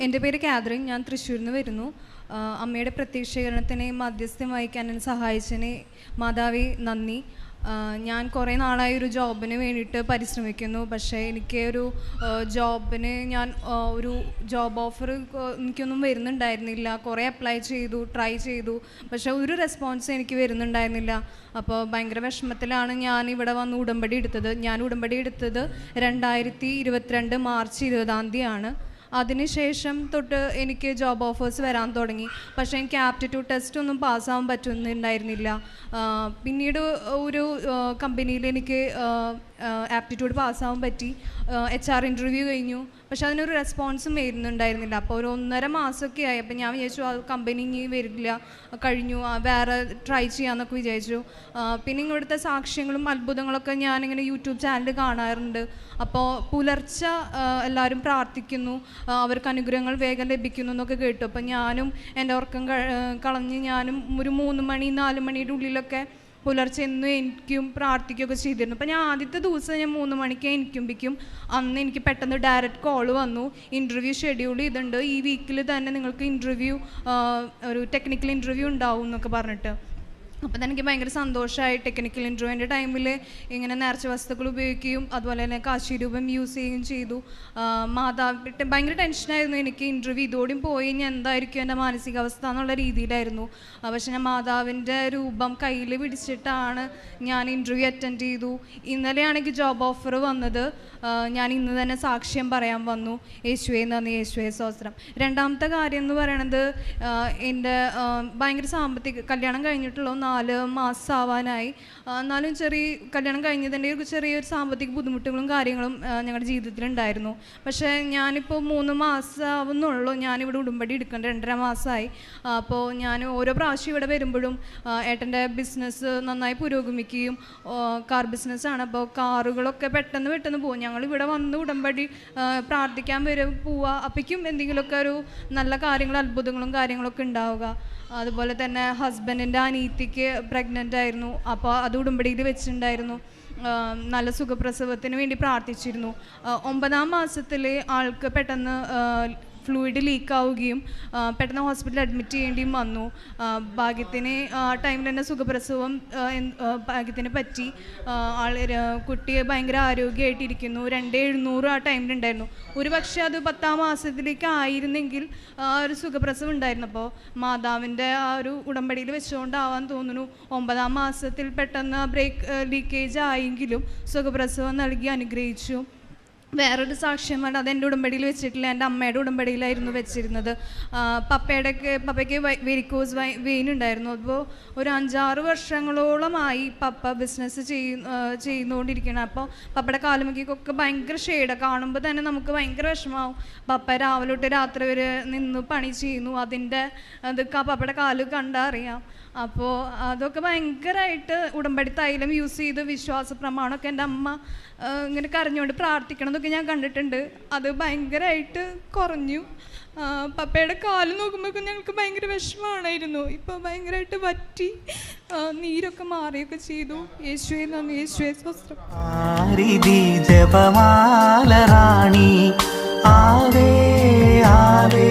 എൻ്റെ പേര് കാതറിൻ. ഞാൻ തൃശ്ശൂരിൽ നിന്ന് വരുന്നു. അമ്മയുടെ പ്രത്യക്ഷീകരണത്തിന് മധ്യസ്ഥം വഹിക്കാൻ എന്നെ സഹായിച്ചതിന് മാതാവേ നന്ദി. ഞാൻ കുറേ നാളായി ഒരു ജോബിന് വേണ്ടിയിട്ട് പരിശ്രമിക്കുന്നു. പക്ഷേ എനിക്ക് ഒരു ജോബിന് ഒരു ജോബ് ഓഫർ എനിക്കൊന്നും വരുന്നുണ്ടായിരുന്നില്ല. കുറേ അപ്ലൈ ചെയ്തു, ട്രൈ ചെയ്തു, പക്ഷേ ഒരു റെസ്പോൺസ് എനിക്ക് വരുന്നുണ്ടായിരുന്നില്ല. അപ്പോൾ ഭയങ്കര വിഷമത്തിലാണ് ഞാൻ ഇവിടെ വന്ന് ഉടമ്പടി എടുത്തത്. ഞാൻ ഉടമ്പടി എടുത്തത് 2022 മാർച്ച് 20 അതിനുശേഷം തൊട്ട് എനിക്ക് ജോബ് ഓഫേഴ്സ് വരാൻ തുടങ്ങി. പക്ഷേ എനിക്ക് ആപ്റ്റിറ്റ്യൂഡ് ടെസ്റ്റ് ഒന്നും പാസ്സാവാൻ പറ്റുന്നുണ്ടായിരുന്നില്ല. പിന്നീട് ഒരു കമ്പനിയിൽ എനിക്ക് ആപ്റ്റിറ്റ്യൂഡ് പാസ്സാവാൻ പറ്റി. HR ഇൻ്റർവ്യൂ കഴിഞ്ഞു, പക്ഷെ അതിനൊരു റെസ്പോൺസും വരുന്നുണ്ടായിരുന്നില്ല. അപ്പോൾ ഒരു 1.5 മാസമൊക്കെ ആയി. അപ്പോൾ ഞാൻ വിചാരിച്ചു ആ കമ്പനി ഇനി വരില്ല, കഴിഞ്ഞു, വേറെ ട്രൈ ചെയ്യാമെന്നൊക്കെ വിചാരിച്ചു. പിന്നെ ഇവിടുത്തെ സാക്ഷ്യങ്ങളും അത്ഭുതങ്ങളൊക്കെ ഞാനിങ്ങനെ യൂട്യൂബ് ചാനൽ കാണാറുണ്ട്. അപ്പോൾ പുലർച്ചെ എല്ലാവരും പ്രാർത്ഥിക്കുന്നു, അവർക്ക് അനുഗ്രഹങ്ങൾ വേഗം ലഭിക്കുന്നു എന്നൊക്കെ കേട്ടു. അപ്പോൾ ഞാനും എൻ്റെ ഉറക്കം കളഞ്ഞ് ഞാനും ഒരു 3 മണി 4 മണിയുടെ ഉള്ളിലൊക്കെ പുലർച്ചെ എന്നും എനിക്കും പ്രാർത്ഥിക്കുകയൊക്കെ ചെയ്തിരുന്നു. അപ്പോൾ ഞാൻ ആദ്യത്തെ ദിവസം ഞാൻ 3 മണിക്ക് എനിക്കുമ്പോഴേക്കും അന്ന് എനിക്ക് പെട്ടെന്ന് ഡയറക്റ്റ് കോൾ വന്നു, ഇൻ്റർവ്യൂ ഷെഡ്യൂൾ ചെയ്തിട്ടുണ്ട്, ഈ വീക്കിൽ തന്നെ നിങ്ങൾക്ക് ഒരു ടെക്നിക്കൽ ഇൻ്റർവ്യൂ ഉണ്ടാവും എന്നൊക്കെ പറഞ്ഞിട്ട്. അപ്പോൾ തന്നെ എനിക്ക് ഭയങ്കര സന്തോഷമായി. ടെക്നിക്കൽ ഇൻ്റർവ്യൂവിൻ്റെ ടൈമിൽ ഇങ്ങനെ നേർച്ച വസ്തുക്കൾ ഉപയോഗിക്കുകയും അതുപോലെ തന്നെ കാശിരൂപം യൂസ് ചെയ്യുകയും ചെയ്തു. മാതാവിട്ട് ഭയങ്കര ടെൻഷനായിരുന്നു എനിക്ക്. ഇൻ്റർവ്യൂ ഇതോടെയും പോയി ഇനി എന്തായിരിക്കും എൻ്റെ മാനസികാവസ്ഥ എന്നുള്ള രീതിയിലായിരുന്നു. പക്ഷെ ഞാൻ മാതാവിൻ്റെ രൂപം കയ്യിൽ പിടിച്ചിട്ടാണ് ഞാൻ ഇൻ്റർവ്യൂ അറ്റൻഡ് ചെയ്തു. ഇന്നലെയാണെങ്കിൽ ജോബ് ഓഫർ വന്നത്. ഞാൻ ഇന്ന് തന്നെ സാക്ഷ്യം പറയാൻ വന്നു. യേശുവേ നന്ദി, യേശുവേ സ്തോത്രം. രണ്ടാമത്തെ കാര്യം എന്ന് പറയണത്, എൻ്റെ ഭയങ്കര കല്യാണം കഴിഞ്ഞിട്ടുള്ള 4 മാസം ആവാനായി. എന്നാലും കല്യാണം കഴിഞ്ഞതിൻ്റെ ചെറിയൊരു സാമ്പത്തിക ബുദ്ധിമുട്ടുകളും കാര്യങ്ങളും ഞങ്ങളുടെ ജീവിതത്തിലുണ്ടായിരുന്നു. പക്ഷേ ഞാനിപ്പോൾ 3 മാസം ആവുന്നുള്ളൂ ഞാനിവിടെ ഉടമ്പടി എടുക്കേണ്ട. 2.5 മാസമായി. അപ്പോൾ ഞാൻ ഓരോ പ്രാവശ്യം ഇവിടെ വരുമ്പോഴും ഏട്ടൻ്റെ ബിസിനസ് നന്നായി പുരോഗമിക്കുകയും, കാർ ബിസിനസ്സാണ്. അപ്പോൾ കാറുകളൊക്കെ പെട്ടെന്ന് പോകും. ഞങ്ങളിവിടെ വന്ന് ഉടമ്പടി പ്രാർത്ഥിക്കാൻ പോവുക, അപ്പോഴേക്കും എന്തെങ്കിലുമൊക്കെ ഒരു നല്ല കാര്യങ്ങളും അത്ഭുതങ്ങളും കാര്യങ്ങളൊക്കെ ഉണ്ടാവുക. അതുപോലെ തന്നെ ഹസ്ബൻഡിൻ്റെ അനിയത്തിക്ക് പ്രഗ്നൻ്റ് ആയിരുന്നു. അപ്പോൾ അത് ഉടമ്പടിയിൽ വെച്ചിട്ടുണ്ടായിരുന്നു. നല്ല സുഖപ്രസവത്തിന് വേണ്ടി പ്രാർത്ഥിച്ചിരുന്നു. 9-ാം മാസത്തിൽ ആൾക്ക് പെട്ടെന്ന് ഫ്ലൂയിഡ് ലീക്കാവുകയും പെട്ടെന്ന് ഹോസ്പിറ്റലിൽ അഡ്മിറ്റ് ചെയ്യേണ്ടിയും വന്നു. ഭാഗ്യത്തിന് ടൈമിൽ തന്നെ സുഖപ്രസവം ഭാഗ്യത്തിന് പറ്റി. കുട്ടിയെ ഭയങ്കര ആരോഗ്യമായിട്ടിരിക്കുന്നു. 2,700 ആ ടൈമിലുണ്ടായിരുന്നു. ഒരു പക്ഷേ അത് 10-ാം മാസത്തിലേക്ക് ആയിരുന്നെങ്കിൽ ഒരു സുഖപ്രസവം ഉണ്ടായിരുന്നു. അപ്പോൾ മാതാവിൻ്റെ ആ ഒരു ഉടമ്പടിയിൽ വെച്ചുകൊണ്ടാവാൻ തോന്നുന്നു 9-ാം മാസത്തിൽ പെട്ടെന്ന് ലീക്കേജ് ആയെങ്കിലും സുഖപ്രസവം നൽകി അനുഗ്രഹിച്ചു. വേറൊരു സാക്ഷ്യമാണ്, അതെൻ്റെ ഉടമ്പടിയിൽ വെച്ചിട്ടില്ല, എൻ്റെ അമ്മയുടെ ഉടമ്പടിയിലായിരുന്നു വെച്ചിരുന്നത്. പപ്പയ്ക്ക് വെരിക്കോസ് വെയിൻ ഉണ്ടായിരുന്നു. അപ്പോൾ ഒരു 5-6 വർഷങ്ങളോളമായി പപ്പ ബിസിനസ് ചെയ്യുന്നുകൊണ്ടിരിക്കണം. അപ്പോൾ പപ്പയുടെ കാലുമുക്കൊക്കെ ഭയങ്കര ഷെയ്ഡ് കാണുമ്പോൾ തന്നെ നമുക്ക് ഭയങ്കര വിഷമമാവും. പപ്പ രാവിലെ തൊട്ട് രാത്രി വരെ നിന്ന് പണി ചെയ്യുന്നു. അതിൻ്റെ പപ്പയുടെ കാല് കണ്ടാൽ അറിയാം. അപ്പോൾ അതൊക്കെ ഭയങ്കരമായിട്ട് ഉടമ്പടി തൈലം യൂസ് ചെയ്ത് വിശ്വാസ പ്രമാണമൊക്കെ എൻ്റെ അമ്മ ഇങ്ങനെ കരഞ്ഞുകൊണ്ട് പ്രാർത്ഥിക്കണം എന്നൊക്കെ ഞാൻ കണ്ടിട്ടുണ്ട്. അത് ഭയങ്കരമായിട്ട് കുറഞ്ഞു. പപ്പയുടെ കാല് നോക്കുമ്പോഴേക്കും ഞങ്ങൾക്ക് ഭയങ്കര വിഷമമാണായിരുന്നു. ഇപ്പോൾ ഭയങ്കരമായിട്ട് വറ്റി, നീരൊക്കെ മാറിയൊക്കെ ചെയ്തു. യേശുവേ നന്ദി, യേശുവേ സ്തോത്രം. ആവേ ആവേ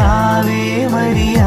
ആവേ മരിയ.